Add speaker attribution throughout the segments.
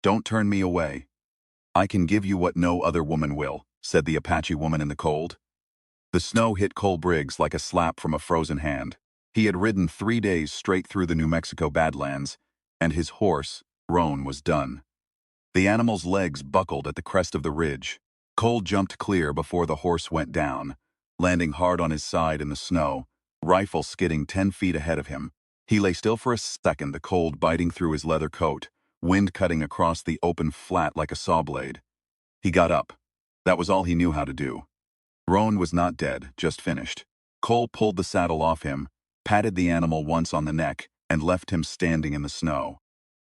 Speaker 1: Don't turn me away. I can give you what no other woman will, said the Apache woman in the cold. The snow hit Cole Briggs like a slap from a frozen hand. He had ridden 3 days straight through the New Mexico Badlands, and his horse, Roan, was done. The animal's legs buckled at the crest of the ridge. Cole jumped clear before the horse went down, landing hard on his side in the snow, rifle skidding 10 feet ahead of him. He lay still for a second, the cold biting through his leather coat, wind cutting across the open flat like a saw blade. He got up. That was all he knew how to do. Roan was not dead, just finished. Cole pulled the saddle off him, patted the animal once on the neck, and left him standing in the snow.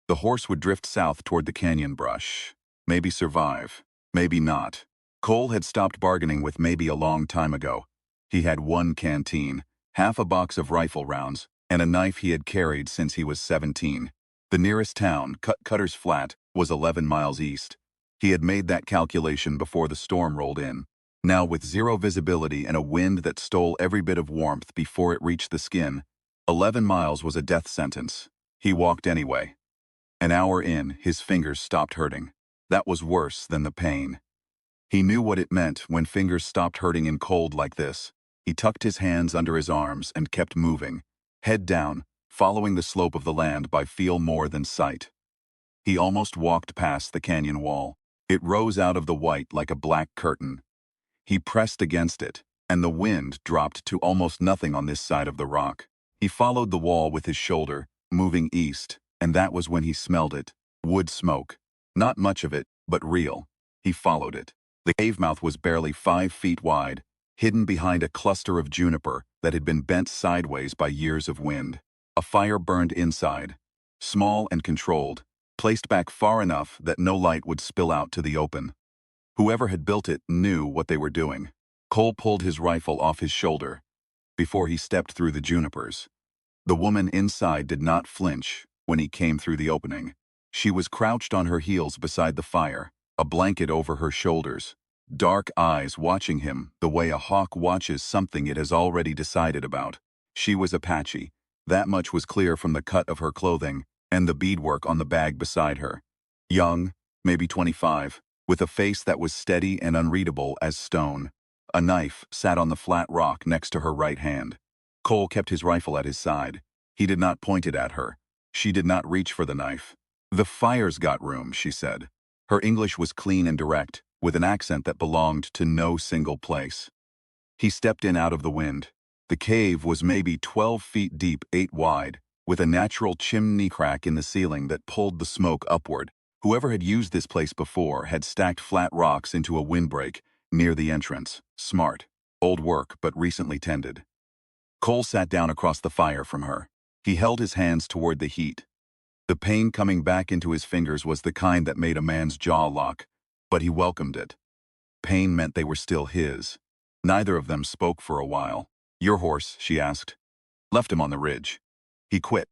Speaker 1: The horse would drift south toward the canyon brush. Maybe survive, maybe not. Cole had stopped bargaining with maybe a long time ago. He had 1 canteen, half a box of rifle rounds, and a knife he had carried since he was 17. The nearest town, Cutter's Flat, was 11 miles east. He had made that calculation before the storm rolled in. Now, with zero visibility and a wind that stole every bit of warmth before it reached the skin, 11 miles was a death sentence. He walked anyway. An hour in, his fingers stopped hurting. That was worse than the pain. He knew what it meant when fingers stopped hurting in cold like this. He tucked his hands under his arms and kept moving, head down, following the slope of the land by feel more than sight. He almost walked past the canyon wall. It rose out of the white like a black curtain. He pressed against it, and the wind dropped to almost nothing on this side of the rock. He followed the wall with his shoulder, moving east, and that was when he smelled it. Wood smoke. Not much of it, but real. He followed it. The cave mouth was barely 5 feet wide, hidden behind a cluster of juniper that had been bent sideways by years of wind. A fire burned inside, small and controlled, placed back far enough that no light would spill out to the open. Whoever had built it knew what they were doing. Cole pulled his rifle off his shoulder before he stepped through the junipers. The woman inside did not flinch when he came through the opening. She was crouched on her heels beside the fire, a blanket over her shoulders, dark eyes watching him the way a hawk watches something it has already decided about. She was Apache. That much was clear from the cut of her clothing and the beadwork on the bag beside her. Young, maybe 25. With a face that was steady and unreadable as stone. A knife sat on the flat rock next to her right hand. Cole kept his rifle at his side. He did not point it at her. She did not reach for the knife. "The fire's got room," she said. Her English was clean and direct, with an accent that belonged to no single place. He stepped in out of the wind. The cave was maybe 12 feet deep, 8 wide, with a natural chimney crack in the ceiling that pulled the smoke upward. Whoever had used this place before had stacked flat rocks into a windbreak near the entrance. Smart. Old work, but recently tended. Cole sat down across the fire from her. He held his hands toward the heat. The pain coming back into his fingers was the kind that made a man's jaw lock, but he welcomed it. Pain meant they were still his. Neither of them spoke for a while. "Your horse?" she asked. "Left him on the ridge. He quit."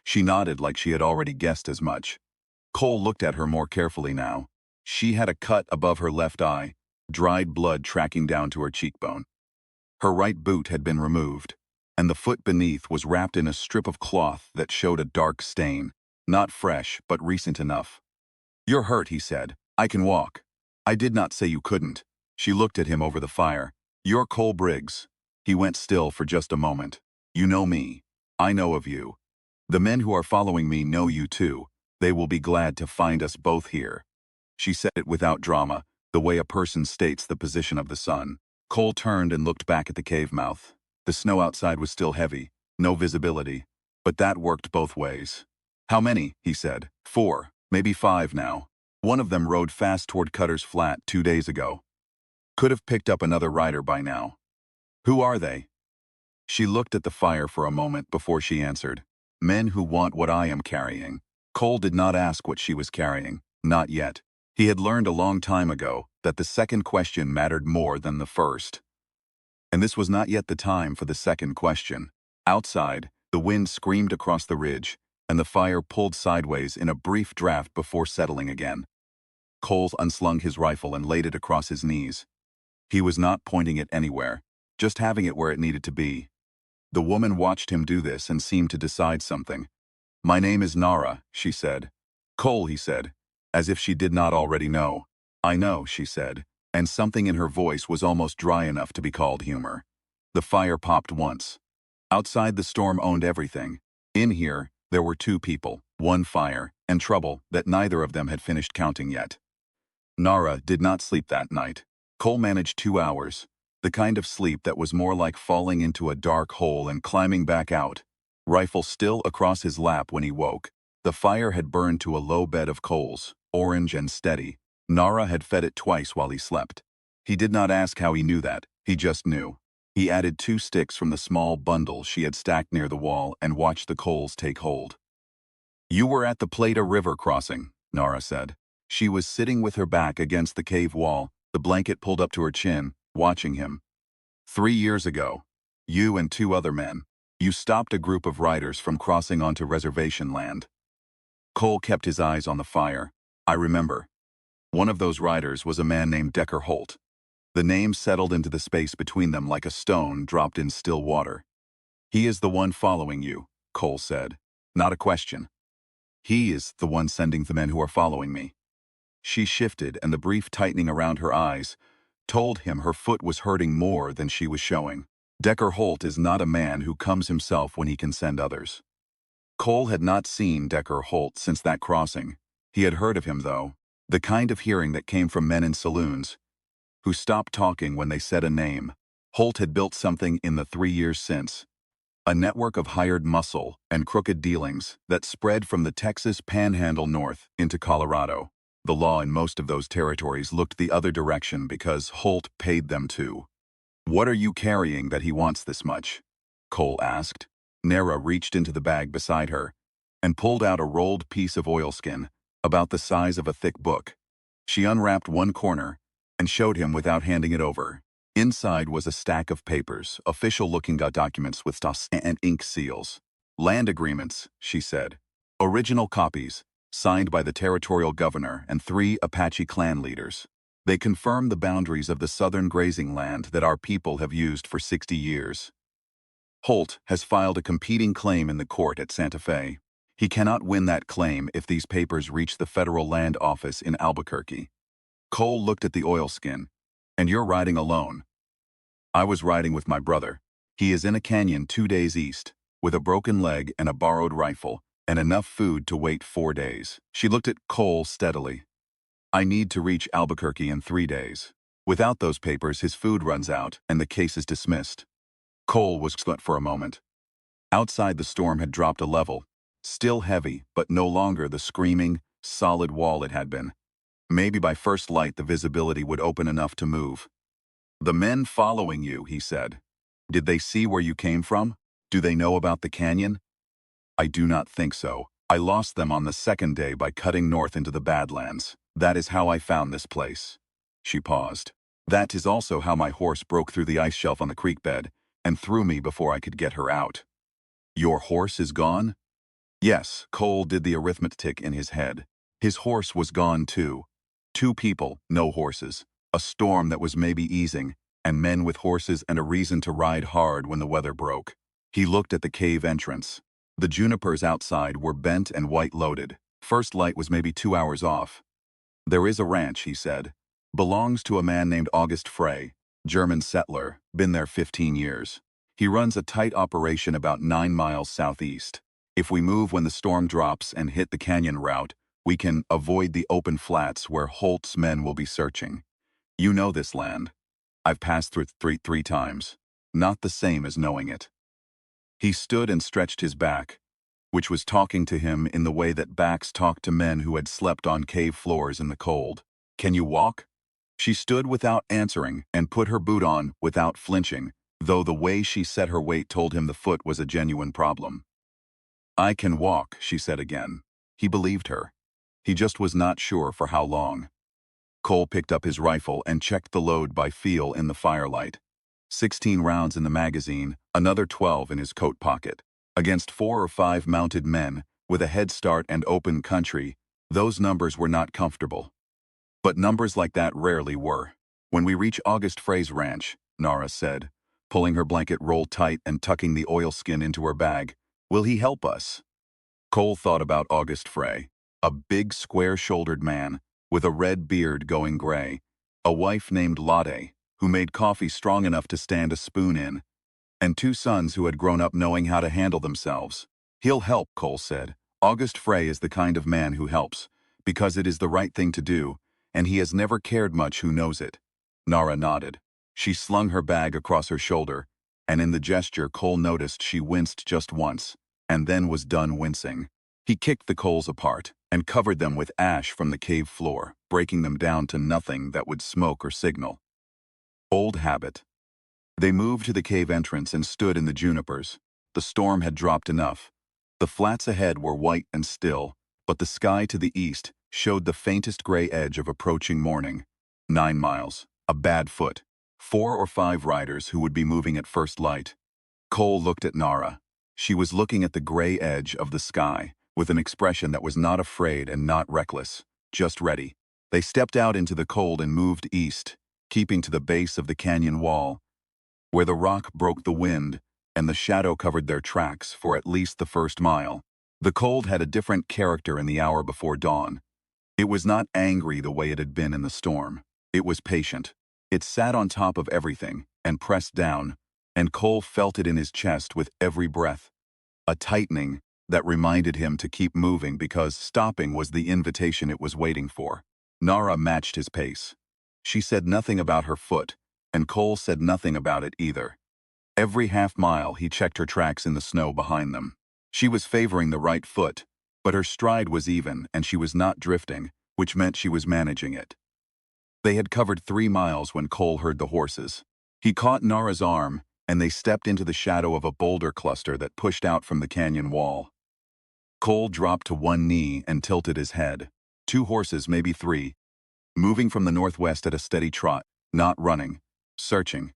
Speaker 1: She nodded like she had already guessed as much. Cole looked at her more carefully now. She had a cut above her left eye, dried blood tracking down to her cheekbone. Her right boot had been removed, and the foot beneath was wrapped in a strip of cloth that showed a dark stain. Not fresh, but recent enough. "You're hurt," he said. "I can walk." "I did not say you couldn't." She looked at him over the fire. "You're Cole Briggs." He went still for just a moment. "You know me. I know of you. The men who are following me know you too. They will be glad to find us both here." She said it without drama, the way a person states the position of the sun. Cole turned and looked back at the cave mouth. The snow outside was still heavy, no visibility, but that worked both ways. "How many?" he said. "4, maybe 5 now. One of them rode fast toward Cutter's Flat 2 days ago. Could have picked up another rider by now." "Who are they?" She looked at the fire for a moment before she answered. "Men who want what I am carrying." Cole did not ask what she was carrying, not yet. He had learned a long time ago that the second question mattered more than the first. And this was not yet the time for the second question. Outside, the wind screamed across the ridge, and the fire pulled sideways in a brief draft before settling again. Cole unslung his rifle and laid it across his knees. He was not pointing it anywhere, just having it where it needed to be. The woman watched him do this and seemed to decide something. "My name is Nara," she said. "Cole," he said. as if she did not already know. "I know," she said, and something in her voice was almost dry enough to be called humor. The fire popped once. Outside, the storm owned everything. In here, there were two people, one fire, and trouble that neither of them had finished counting yet. Nara did not sleep that night. Cole managed 2 hours, the kind of sleep that was more like falling into a dark hole and climbing back out. Rifle still across his lap when he woke. The fire had burned to a low bed of coals, orange and steady. Nara had fed it twice while he slept. He did not ask how he knew that, he just knew. He added 2 sticks from the small bundle she had stacked near the wall and watched the coals take hold. "You were at the Plata River crossing," Nara said. She was sitting with her back against the cave wall, the blanket pulled up to her chin, watching him. "3 years ago, you and 2 other men, you stopped a group of riders from crossing onto reservation land." Cole kept his eyes on the fire. "I remember. One of those riders was a man named Decker Holt." The name settled into the space between them like a stone dropped in still water. "He is the one following you," Cole said. "Not a question. He is the one sending the men who are following me." She shifted, and the brief tightening around her eyes told him her foot was hurting more than she was showing. "Decker Holt is not a man who comes himself when he can send others." Cole had not seen Decker Holt since that crossing. He had heard of him, though, the kind of hearing that came from men in saloons, who stopped talking when they said a name. Holt had built something in the 3 years since. A network of hired muscle and crooked dealings that spread from the Texas panhandle north into Colorado. The law in most of those territories looked the other direction because Holt paid them to. "What are you carrying that he wants this much?" Cole asked. Nara reached into the bag beside her and pulled out a rolled piece of oilskin, about the size of a thick book. She unwrapped one corner and showed him without handing it over. Inside was a stack of papers, official-looking documents with stamps and ink seals. "Land agreements," she said. "Original copies, signed by the territorial governor and 3 Apache clan leaders. They confirm the boundaries of the southern grazing land that our people have used for 60 years. Holt has filed a competing claim in the court at Santa Fe. He cannot win that claim if these papers reach the federal land office in Albuquerque." Cole looked at the oilskin. "And you're riding alone?" "I was riding with my brother. He is in a canyon 2 days east, with a broken leg and a borrowed rifle, and enough food to wait 4 days." She looked at Cole steadily. "I need to reach Albuquerque in 3 days. Without those papers, his food runs out, and the case is dismissed." Cole was silent for a moment. Outside, the storm had dropped a level, still heavy, but no longer the screaming, solid wall it had been. Maybe by first light the visibility would open enough to move. "The men following you," he said. "Did they see where you came from? Do they know about the canyon?" "I do not think so. I lost them on the 2nd day by cutting north into the Badlands. That is how I found this place." She paused. "That is also how my horse broke through the ice shelf on the creek bed and threw me before I could get her out." "Your horse is gone?" Yes, Cole did the arithmetic in his head. His horse was gone too. 2 people, no horses. A storm that was maybe easing, and men with horses and a reason to ride hard when the weather broke. He looked at the cave entrance. The junipers outside were bent and white-loaded. First light was maybe 2 hours off. "There is a ranch," he said. "Belongs to a man named August Frey, German settler, been there 15 years. He runs a tight operation about 9 miles southeast. If we move when the storm drops and hit the canyon route, we can avoid the open flats where Holt's men will be searching. You know this land. I've passed through it three times. Not the same as knowing it." He stood and stretched his back, which was talking to him in the way that backs talk to men who had slept on cave floors in the cold. "Can you walk?" She stood without answering and put her boot on without flinching, though the way she set her weight told him the foot was a genuine problem. "I can walk," she said again. He believed her. He just was not sure for how long. Cole picked up his rifle and checked the load by feel in the firelight. 16 rounds in the magazine, another 12 in his coat pocket. Against 4 or 5 mounted men, with a head start and open country, those numbers were not comfortable. But numbers like that rarely were. "When we reach August Frey's ranch," Nara said, pulling her blanket roll tight and tucking the oilskin into her bag, "will he help us?" Cole thought about August Frey. A big square-shouldered man, with a red beard going gray, a wife named Lade, who made coffee strong enough to stand a spoon in, and two sons who had grown up knowing how to handle themselves. He'll help, Cole said. August Frey is the kind of man who helps, because it is the right thing to do, and he has never cared much who knows it. Nara nodded. She slung her bag across her shoulder, and in the gesture Cole noticed she winced just once, and then was done wincing. He kicked the coals apart and covered them with ash from the cave floor, breaking them down to nothing that would smoke or signal. Old habit. They moved to the cave entrance and stood in the junipers. The storm had dropped enough. The flats ahead were white and still, but the sky to the east showed the faintest gray edge of approaching morning. 9 miles. A bad foot. 4 or 5 riders who would be moving at first light. Cole looked at Nara. She was looking at the gray edge of the sky, with an expression that was not afraid and not reckless, just ready. They stepped out into the cold and moved east, keeping to the base of the canyon wall, where the rock broke the wind and the shadow covered their tracks for at least the first mile. The cold had a different character in the hour before dawn. It was not angry the way it had been in the storm. It was patient. It sat on top of everything and pressed down, and Cole felt it in his chest with every breath. A tightening that reminded him to keep moving because stopping was the invitation it was waiting for. Nara matched his pace. She said nothing about her foot, and Cole said nothing about it either. Every half-mile he checked her tracks in the snow behind them. She was favoring the right foot, but her stride was even and she was not drifting, which meant she was managing it. They had covered 3 miles when Cole heard the horses. He caught Nara's arm, and they stepped into the shadow of a boulder cluster that pushed out from the canyon wall. Cole dropped to one knee and tilted his head. 2 horses, maybe 3, moving from the northwest at a steady trot, not running, searching.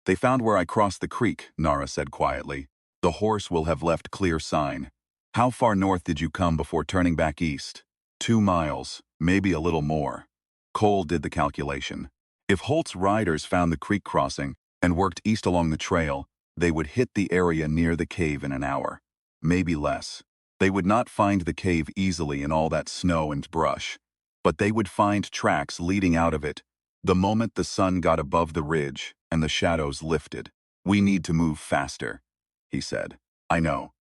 Speaker 1: They found where I crossed the creek, Nara said quietly. The horse will have left clear sign. How far north did you come before turning back east? 2 miles, maybe a little more. Cole did the calculation. If Holt's riders found the creek crossing and worked east along the trail, they would hit the area near the cave in an hour. Maybe less. They would not find the cave easily in all that snow and brush, but they would find tracks leading out of it the moment the sun got above the ridge and the shadows lifted. We need to move faster, he said. I know.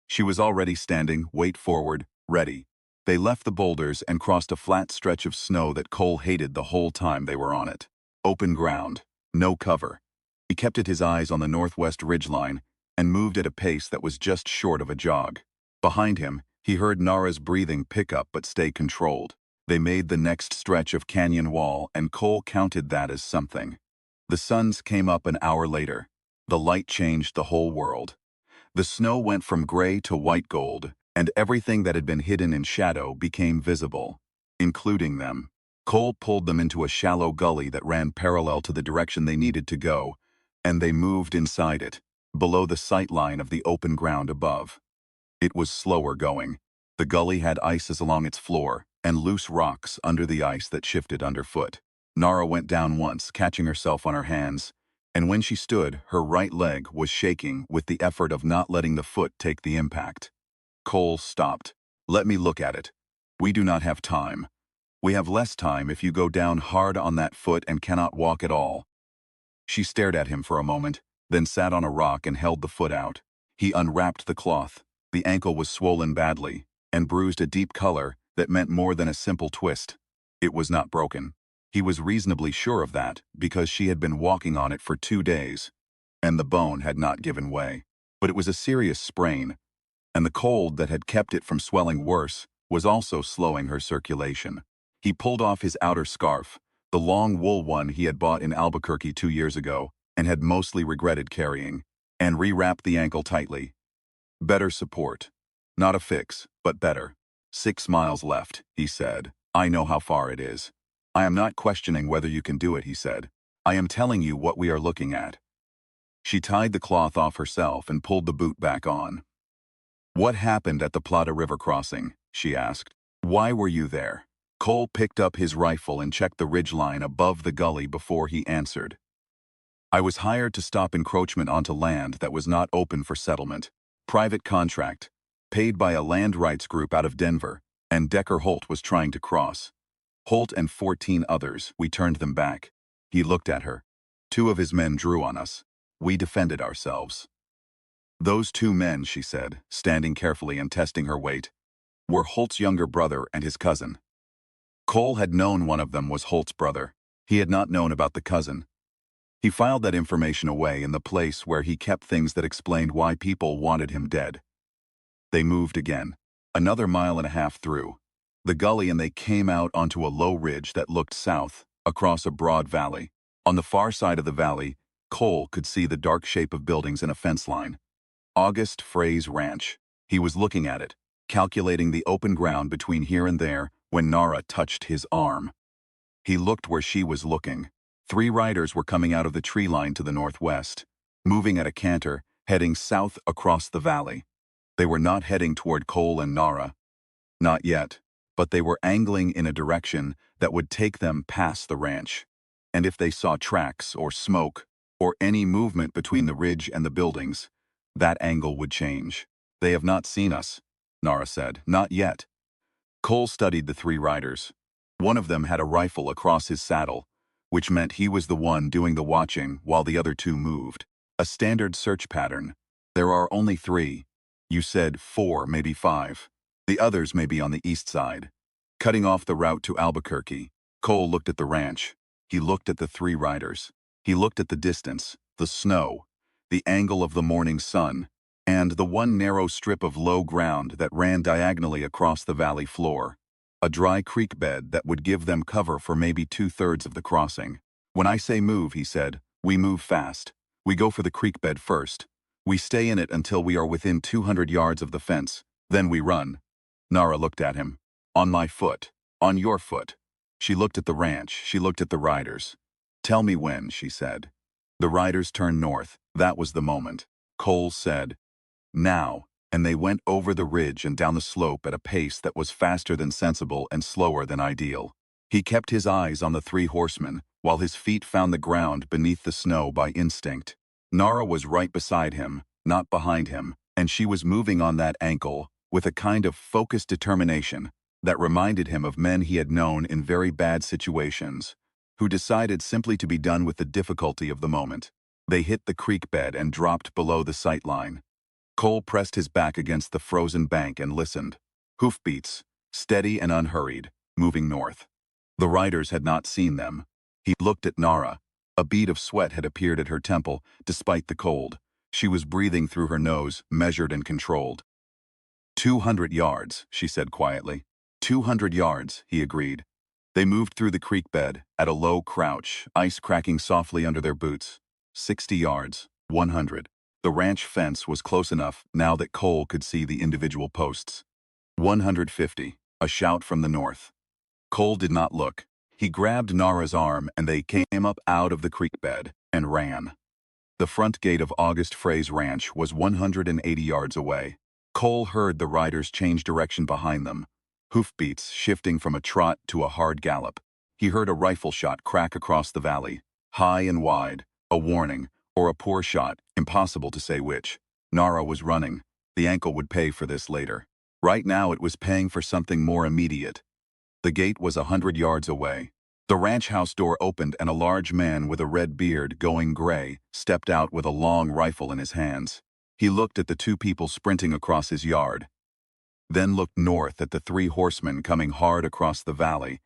Speaker 1: She was already standing, weight forward, ready. They left the boulders and crossed a flat stretch of snow that Cole hated the whole time they were on it. Open ground, no cover. He kept his eyes on the northwest ridgeline and moved at a pace that was just short of a jog. Behind him, he heard Nara's breathing pick up but stay controlled. They made the next stretch of canyon wall, and Cole counted that as something. The suns came up an hour later. The light changed the whole world. The snow went from gray to white gold, and everything that had been hidden in shadow became visible, including them. Cole pulled them into a shallow gully that ran parallel to the direction they needed to go, and they moved inside it, below the sight line of the open ground above. It was slower going. The gully had ices along its floor, and loose rocks under the ice that shifted underfoot. Nara went down once, catching herself on her hands, and when she stood, her right leg was shaking with the effort of not letting the foot take the impact. Cole stopped. Let me look at it. We do not have time. We have less time if you go down hard on that foot and cannot walk at all. She stared at him for a moment, then sat on a rock and held the foot out. He unwrapped the cloth. The ankle was swollen badly and bruised a deep color that meant more than a simple twist. It was not broken. He was reasonably sure of that because she had been walking on it for 2 days, and the bone had not given way. But it was a serious sprain, and the cold that had kept it from swelling worse was also slowing her circulation. He pulled off his outer scarf, the long wool one he had bought in Albuquerque 2 years ago and had mostly regretted carrying, and rewrapped the ankle tightly. Better support. Not a fix, but better. 6 miles left, he said. I know how far it is. I am not questioning whether you can do it, he said. I am telling you what we are looking at. She tied the cloth off herself and pulled the boot back on. What happened at the Plata River crossing? She asked. Why were you there? Cole picked up his rifle and checked the ridgeline above the gully before he answered. I was hired to stop encroachment onto land that was not open for settlement. Private contract. Paid by a land rights group out of Denver. and Decker Holt was trying to cross. Holt and 14 others, we turned them back. He looked at her. 2 of his men drew on us. We defended ourselves. Those 2 men, she said, standing carefully and testing her weight, were Holt's younger brother and his cousin. Cole had known one of them was Holt's brother. He had not known about the cousin. He filed that information away in the place where he kept things that explained why people wanted him dead. They moved again, another 1.5 miles through the gully, and they came out onto a low ridge that looked south, across a broad valley. On the far side of the valley, Cole could see the dark shape of buildings in a fence line. August Frey's ranch. He was looking at it, calculating the open ground between here and there, when Nara touched his arm. He looked where she was looking. 3 riders were coming out of the tree line to the northwest, moving at a canter, heading south across the valley. They were not heading toward Cole and Nara. Not yet, but they were angling in a direction that would take them past the ranch. And if they saw tracks or smoke, or any movement between the ridge and the buildings, that angle would change. "They have not seen us," Nara said. "Not yet." Cole studied the 3 riders. One of them had a rifle across his saddle, which meant he was the one doing the watching while the other 2 moved. A standard search pattern. There are only 3. You said 4, maybe 5. The others may be on the east side. Cutting off the route to Albuquerque. Cole looked at the ranch. He looked at the 3 riders. He looked at the distance, the snow, the angle of the morning sun, and the one narrow strip of low ground that ran diagonally across the valley floor. A dry creek bed that would give them cover for maybe 2/3 of the crossing. "When I say move," he said, "we move fast. We go for the creek bed first. We stay in it until we are within 200 yards of the fence. Then we run." Nara looked at him. "On my foot. On your foot." She looked at the ranch. She looked at the riders. "Tell me when," she said. The riders turned north. That was the moment. Cole said, "Now," and they went over the ridge and down the slope at a pace that was faster than sensible and slower than ideal. He kept his eyes on the 3 horsemen, while his feet found the ground beneath the snow by instinct. Nara was right beside him, not behind him, and she was moving on that ankle with a kind of focused determination that reminded him of men he had known in very bad situations, who decided simply to be done with the difficulty of the moment. They hit the creek bed and dropped below the sight line. Cole pressed his back against the frozen bank and listened. Hoofbeats, steady and unhurried, moving north. The riders had not seen them. He looked at Nara. A bead of sweat had appeared at her temple, despite the cold. She was breathing through her nose, measured and controlled. 200 yards, she said quietly. 200 yards, he agreed. They moved through the creek bed, at a low crouch, ice cracking softly under their boots. 60 yards, 100. The ranch fence was close enough now that Cole could see the individual posts. 150, a shout from the north. Cole did not look. He grabbed Nara's arm and they came up out of the creek bed and ran. The front gate of August Frey's ranch was 180 yards away. Cole heard the riders change direction behind them, hoofbeats shifting from a trot to a hard gallop. He heard a rifle shot crack across the valley, high and wide, a warning, or a poor shot, impossible to say which. Nara was running. The ankle would pay for this later. Right now it was paying for something more immediate. The gate was 100 yards away. The ranch house door opened and a large man with a red beard going gray stepped out with a long rifle in his hands. He looked at the 2 people sprinting across his yard, then looked north at the 3 horsemen coming hard across the valley,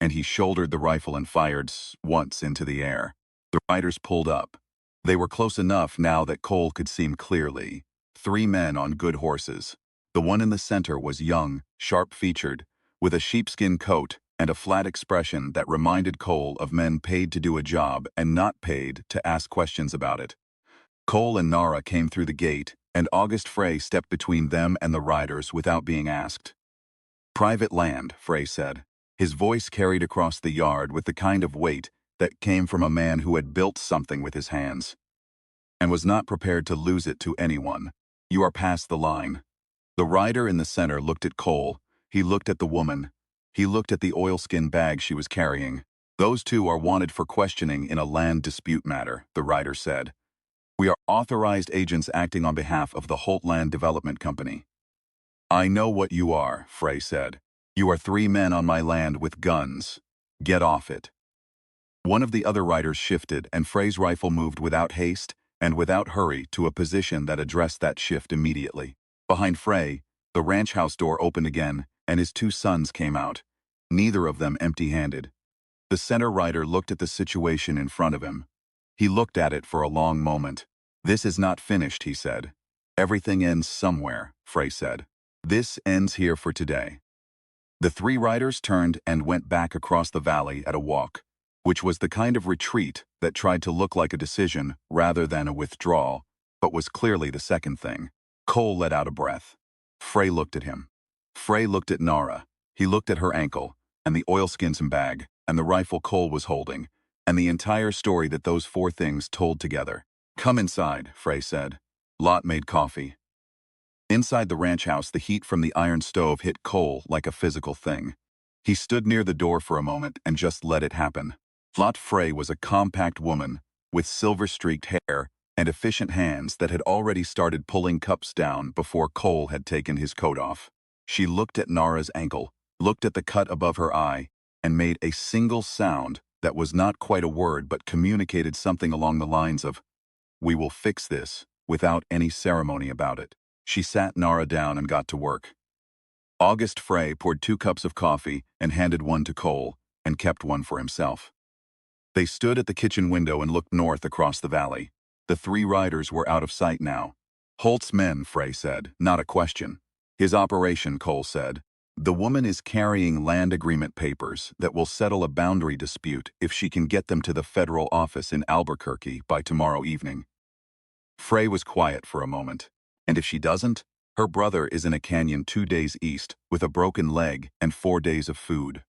Speaker 1: and he shouldered the rifle and fired once into the air. The riders pulled up. They were close enough now that Cole could see them clearly. 3 men on good horses. The one in the center was young, sharp-featured, with a sheepskin coat and a flat expression that reminded Cole of men paid to do a job and not paid to ask questions about it. Cole and Nara came through the gate, and August Frey stepped between them and the riders without being asked. "Private land," Frey said. His voice carried across the yard with the kind of weight that came from a man who had built something with his hands and was not prepared to lose it to anyone. "You are past the line." The rider in the center looked at Cole. He looked at the woman. He looked at the oilskin bag she was carrying. "Those 2 are wanted for questioning in a land dispute matter," the rider said. "We are authorized agents acting on behalf of the Holt Land Development Company." "I know what you are," Frey said. You are 3 men on my land with guns. Get off it. One of the other riders shifted, and Frey's rifle moved without haste and without hurry to a position that addressed that shift immediately. Behind Frey, the ranch house door opened again, and his 2 sons came out, neither of them empty-handed. The center rider looked at the situation in front of him. He looked at it for a long moment. This is not finished, he said. Everything ends somewhere, Frey said. This ends here for today. The 3 riders turned and went back across the valley at a walk, which was the kind of retreat that tried to look like a decision rather than a withdrawal, but was clearly the second thing. Cole let out a breath. Frey looked at him. Frey looked at Nara. He looked at her ankle, and the oilskins and bag, and the rifle Cole was holding, and the entire story that those 4 things told together. Come inside, Frey said. Lot made coffee. Inside the ranch house, the heat from the iron stove hit Cole like a physical thing. He stood near the door for a moment and just let it happen. Lot Frey was a compact woman with silver-streaked hair and efficient hands that had already started pulling cups down before Cole had taken his coat off. She looked at Nara's ankle, looked at the cut above her eye, and made a single sound that was not quite a word but communicated something along the lines of, "We will fix this," without any ceremony about it. She sat Nara down and got to work. August Frey poured 2 cups of coffee and handed one to Cole, and kept one for himself. They stood at the kitchen window and looked north across the valley. The 3 riders were out of sight now. Holt's men, Frey said, not a question. His operation, Cole said. The woman is carrying land agreement papers that will settle a boundary dispute if she can get them to the federal office in Albuquerque by tomorrow evening. Frey was quiet for a moment. And if she doesn't, her brother is in a canyon 2 days east with a broken leg and 4 days of food.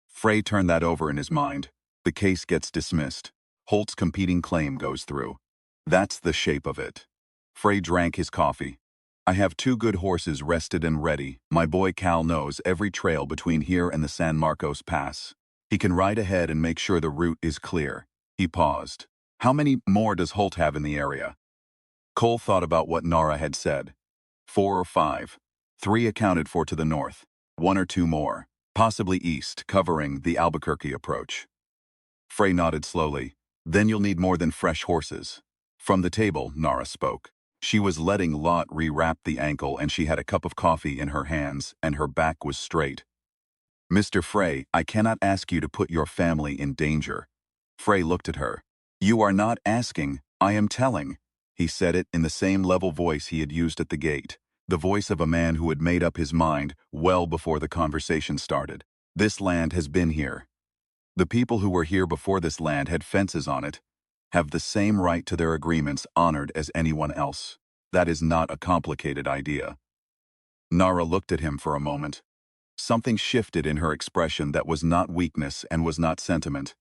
Speaker 1: Frey turned that over in his mind. The case gets dismissed. Holt's competing claim goes through. That's the shape of it. Frey drank his coffee. I have 2 good horses rested and ready. My boy Cal knows every trail between here and the San Marcos Pass. He can ride ahead and make sure the route is clear. He paused. How many more does Holt have in the area? Cole thought about what Nara had said. 4 or 5. 3 accounted for to the north. 1 or 2 more, possibly east, covering the Albuquerque approach. Frey nodded slowly. Then you'll need more than fresh horses. From the table, Nara spoke. She was letting Lot rewrap the ankle, and she had a cup of coffee in her hands, and her back was straight. Mr. Frey, I cannot ask you to put your family in danger. Frey looked at her. You are not asking, I am telling. He said it in the same level voice he had used at the gate, the voice of a man who had made up his mind well before the conversation started. This land has been here. The people who were here before this land had fences on it, have the same right to their agreements honored as anyone else. That is not a complicated idea. Nara looked at him for a moment. Something shifted in her expression that was not weakness and was not sentiment.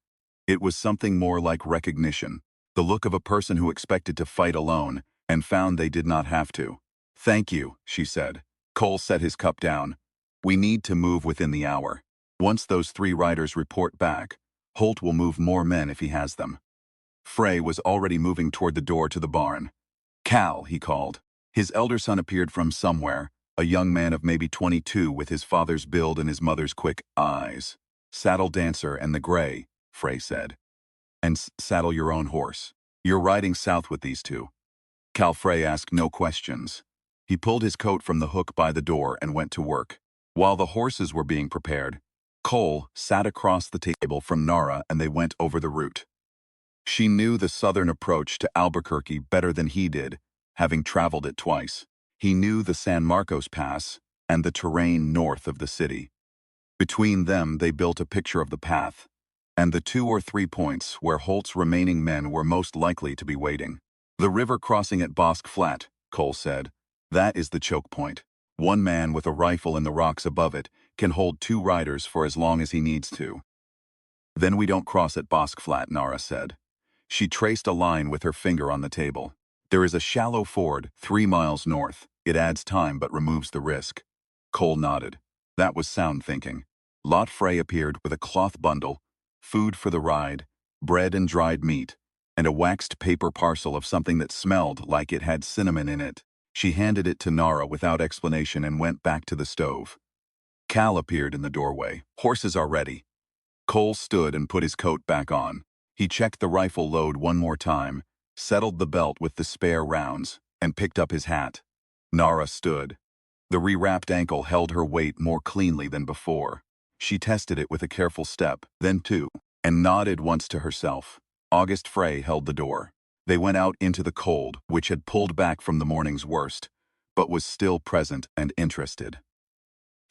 Speaker 1: It was something more like recognition, the look of a person who expected to fight alone and found they did not have to. Thank you, she said. Cole set his cup down. We need to move within the hour. Once those 3 riders report back, Holt will move more men if he has them. Frey was already moving toward the door to the barn. Cal, he called. His elder son appeared from somewhere, a young man of maybe 22 with his father's build and his mother's quick eyes. Saddle Dancer and the gray, Frey said. And saddle your own horse. You're riding south with these 2. Cal Frey asked no questions. He pulled his coat from the hook by the door and went to work. While the horses were being prepared, Cole sat across the table from Nara and they went over the route. She knew the southern approach to Albuquerque better than he did, having traveled it twice. He knew the San Marcos Pass and the terrain north of the city. Between them, they built a picture of the path, and the 2 or 3 points where Holt's remaining men were most likely to be waiting. The river crossing at Bosque Flat, Cole said. That is the choke point. 1 man with a rifle in the rocks above it can hold 2 riders for as long as he needs to. Then we don't cross at Bosque Flat, Nara said. She traced a line with her finger on the table. There is a shallow ford 3 miles north. It adds time but removes the risk. Cole nodded. That was sound thinking. Lot Frey appeared with a cloth bundle, food for the ride, bread and dried meat, and a waxed paper parcel of something that smelled like it had cinnamon in it. She handed it to Nara without explanation and went back to the stove. Cal appeared in the doorway. Horses are ready. Cole stood and put his coat back on. He checked the rifle load one more time, settled the belt with the spare rounds, and picked up his hat. Nara stood. The rewrapped ankle held her weight more cleanly than before. She tested it with a careful step, then two, and nodded once to herself. August Frey held the door. They went out into the cold, which had pulled back from the morning's worst, but was still present and interested.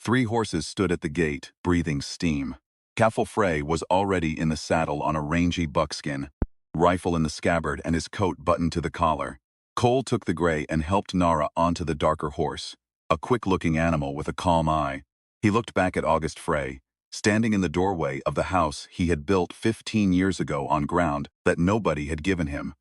Speaker 1: 3 horses stood at the gate, breathing steam. Caffel Frey was already in the saddle on a rangy buckskin, rifle in the scabbard and his coat buttoned to the collar. Cole took the gray and helped Nara onto the darker horse, a quick-looking animal with a calm eye. He looked back at August Frey, standing in the doorway of the house he had built 15 years ago on ground that nobody had given him,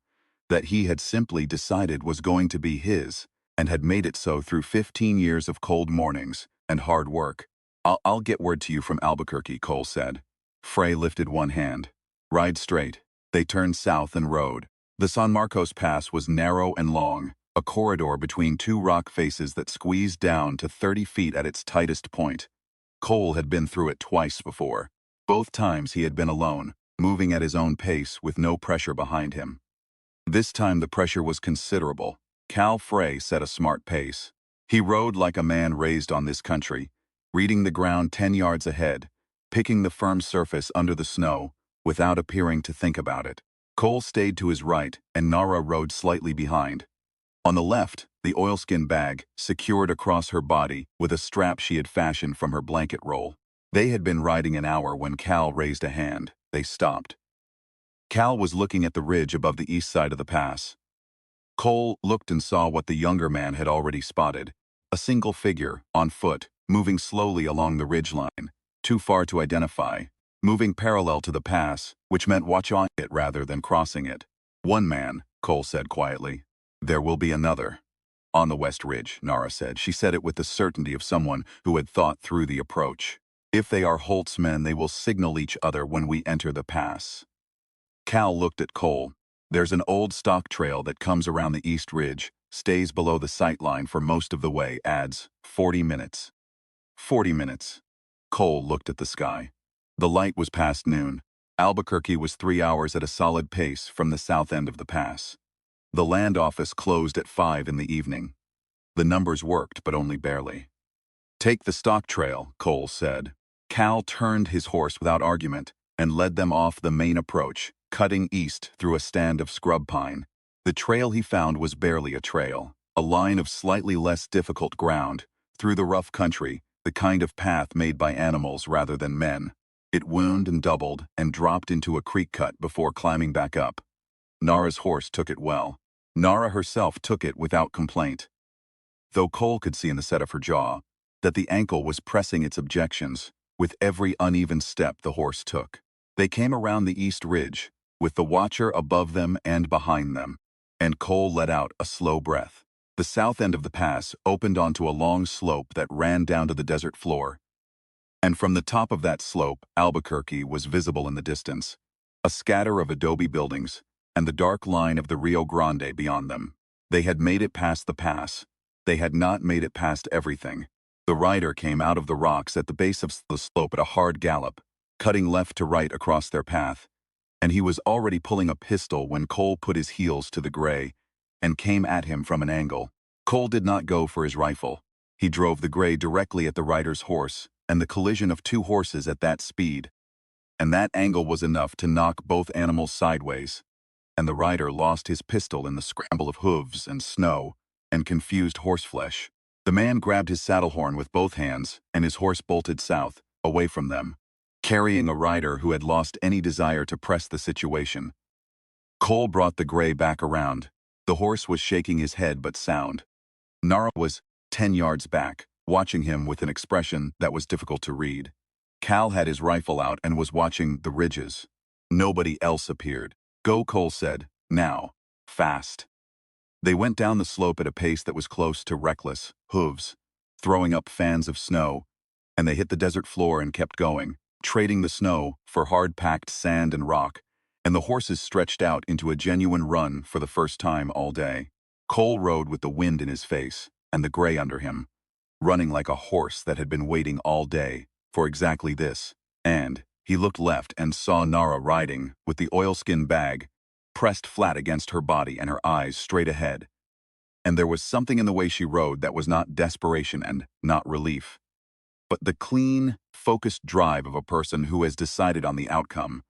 Speaker 1: that he had simply decided was going to be his, and had made it so through 15 years of cold mornings and hard work. I'll get word to you from Albuquerque, Cole said. Frey lifted one hand. Ride straight. They turned south and rode. The San Marcos Pass was narrow and long, a corridor between 2 rock faces that squeezed down to 30 feet at its tightest point. Cole had been through it twice before. Both times he had been alone, moving at his own pace with no pressure behind him. This time the pressure was considerable. Cal Frey set a smart pace. He rode like a man raised on this country, reading the ground 10 yards ahead, picking the firm surface under the snow, without appearing to think about it. Cole stayed to his right, and Nara rode slightly behind. On the left, the oilskin bag, secured across her body with a strap she had fashioned from her blanket roll. They had been riding an hour when Cal raised a hand. They stopped. Cal was looking at the ridge above the east side of the pass. Cole looked and saw what the younger man had already spotted. A single figure, on foot, moving slowly along the ridgeline, too far to identify, moving parallel to the pass, which meant watch on it rather than crossing it. One man, Cole said quietly. There will be another. On the west ridge, Nara said. She said it with the certainty of someone who had thought through the approach. If they are Holt's men, they will signal each other when we enter the pass. Cal looked at Cole. There's an old stock trail that comes around the east ridge, stays below the sight line for most of the way, adds 40 minutes. 40 minutes. Cole looked at the sky. The light was past noon. Albuquerque was 3 hours at a solid pace from the south end of the pass. The land office closed at 5 in the evening. The numbers worked, but only barely. Take the stock trail, Cole said. Cal turned his horse without argument and led them off the main approach, cutting east through a stand of scrub pine. The trail he found was barely a trail, a line of slightly less difficult ground, through the rough country, the kind of path made by animals rather than men. It wound and doubled and dropped into a creek cut before climbing back up. Nara's horse took it well. Nara herself took it without complaint, though Cole could see in the set of her jaw that the ankle was pressing its objections with every uneven step the horse took. They came around the east ridge, with the watcher above them and behind them, and Cole let out a slow breath. The south end of the pass opened onto a long slope that ran down to the desert floor, and from the top of that slope, Albuquerque was visible in the distance, a scatter of adobe buildings, and the dark line of the Rio Grande beyond them. They had made it past the pass. They had not made it past everything. The rider came out of the rocks at the base of the slope at a hard gallop, cutting left to right across their path, and he was already pulling a pistol when Cole put his heels to the gray and came at him from an angle. Cole did not go for his rifle. He drove the gray directly at the rider's horse, and the collision of 2 horses at that speed, and that angle was enough to knock both animals sideways, and the rider lost his pistol in the scramble of hooves and snow and confused horseflesh. The man grabbed his saddle horn with both hands, and his horse bolted south, away from them, carrying a rider who had lost any desire to press the situation. Cole brought the gray back around. The horse was shaking his head but sound. Nara was 10 yards back, watching him with an expression that was difficult to read. Cal had his rifle out and was watching the ridges. Nobody else appeared. Go, Cole said. Now. Fast. They went down the slope at a pace that was close to reckless, hooves, throwing up fans of snow, and they hit the desert floor and kept going, trading the snow for hard-packed sand and rock, and the horses stretched out into a genuine run for the first time all day. Cole rode with the wind in his face and the gray under him. running like a horse that had been waiting all day for exactly this. And he looked left and saw Nara riding, with the oilskin bag pressed flat against her body and her eyes straight ahead. And there was something in the way she rode that was not desperation and not relief, but the clean, focused drive of a person who has decided on the outcome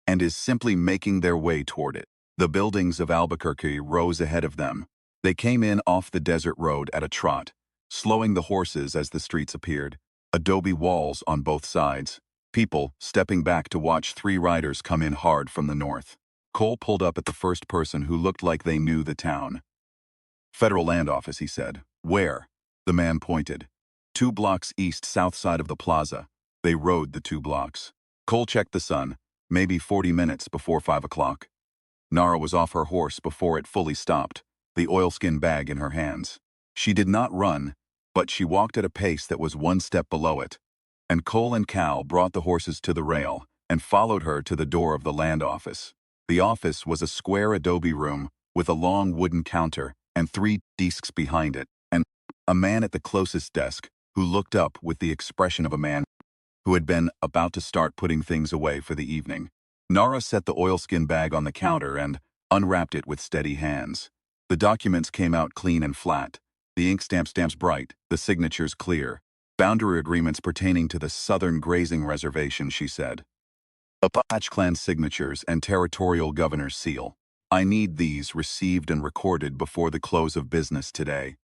Speaker 1: and is simply making their way toward it. The buildings of Albuquerque rose ahead of them. They came in off the desert road at a trot, slowing the horses as the streets appeared. Adobe walls on both sides. People stepping back to watch three riders come in hard from the north. Cole pulled up at the first person who looked like they knew the town. "Federal Land Office," he said. "Where?" The man pointed. 2 blocks east south side of the plaza. They rode the 2 blocks. Cole checked the sun, maybe 40 minutes before 5 o'clock. Nara was off her horse before it fully stopped, the oilskin bag in her hands. She did not run, but she walked at a pace that was 1 step below it. And Cole and Cal brought the horses to the rail and followed her to the door of the land office. The office was a square adobe room with a long wooden counter and 3 desks behind it, and a man at the closest desk who looked up with the expression of a man who had been about to start putting things away for the evening. Nara set the oilskin bag on the counter and unwrapped it with steady hands. The documents came out clean and flat, the ink stamps bright, the signatures clear. "Boundary agreements pertaining to the Southern Grazing Reservation," she said. "Apache clan signatures and territorial governor's seal. I need these received and recorded before the close of business today."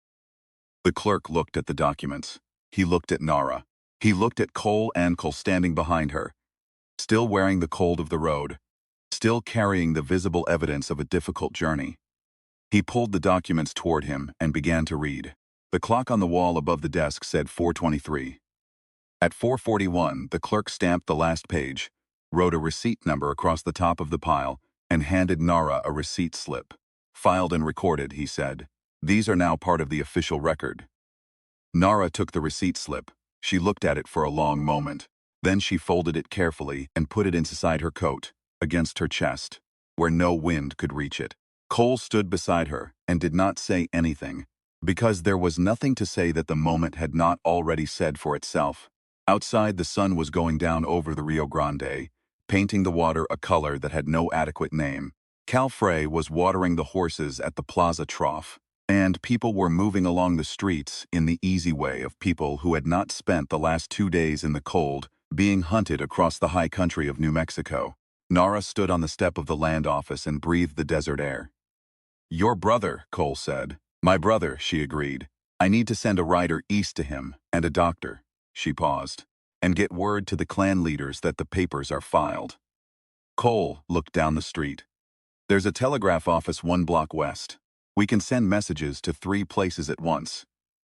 Speaker 1: The clerk looked at the documents. He looked at Nara. He looked at Cole Ankle standing behind her, still wearing the cold of the road, still carrying the visible evidence of a difficult journey. He pulled the documents toward him and began to read. The clock on the wall above the desk said 4:23. At 4:41, the clerk stamped the last page, wrote a receipt number across the top of the pile, and handed Nara a receipt slip. "Filed and recorded," he said. "These are now part of the official record." Nara took the receipt slip. She looked at it for a long moment. Then she folded it carefully and put it inside her coat, against her chest, where no wind could reach it. Cole stood beside her and did not say anything, because there was nothing to say that the moment had not already said for itself. Outside, the sun was going down over the Rio Grande, painting the water a color that had no adequate name. Cal Frey was watering the horses at the plaza trough, and people were moving along the streets in the easy way of people who had not spent the last 2 days in the cold being hunted across the high country of New Mexico. Nara stood on the step of the land office and breathed the desert air. "Your brother," Cole said. "My brother," she agreed. "I need to send a rider east to him, and a doctor." She paused. "And get word to the clan leaders that the papers are filed." Cole looked down the street. "There's a telegraph office 1 block west. We can send messages to 3 places at once."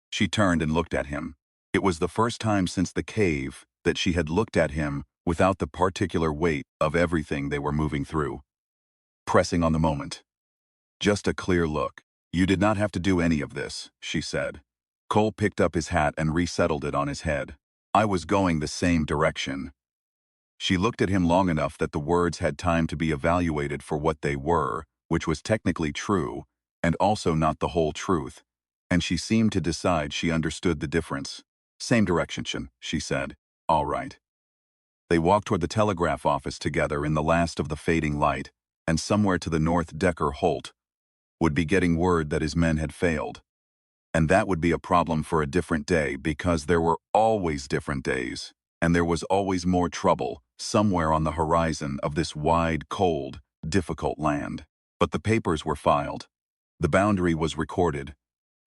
Speaker 1: She turned and looked at him. It was the first time since the cave that she had looked at him without the particular weight of everything they were moving through, pressing on the moment. Just a clear look. "You did not have to do any of this," she said. Cole picked up his hat and resettled it on his head. "I was going the same direction." She looked at him long enough that the words had time to be evaluated for what they were, which was technically true, and also not the whole truth, and she seemed to decide she understood the difference. "Same direction," she said. "All right." They walked toward the telegraph office together in the last of the fading light, and somewhere to the north Decker Holt would be getting word that his men had failed. And that would be a problem for a different day, because there were always different days, and there was always more trouble somewhere on the horizon of this wide, cold, difficult land. But the papers were filed. The boundary was recorded,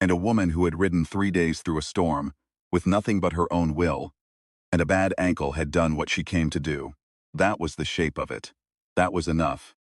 Speaker 1: and a woman who had ridden 3 days through a storm, with nothing but her own will, and a bad ankle had done what she came to do. That was the shape of it. That was enough.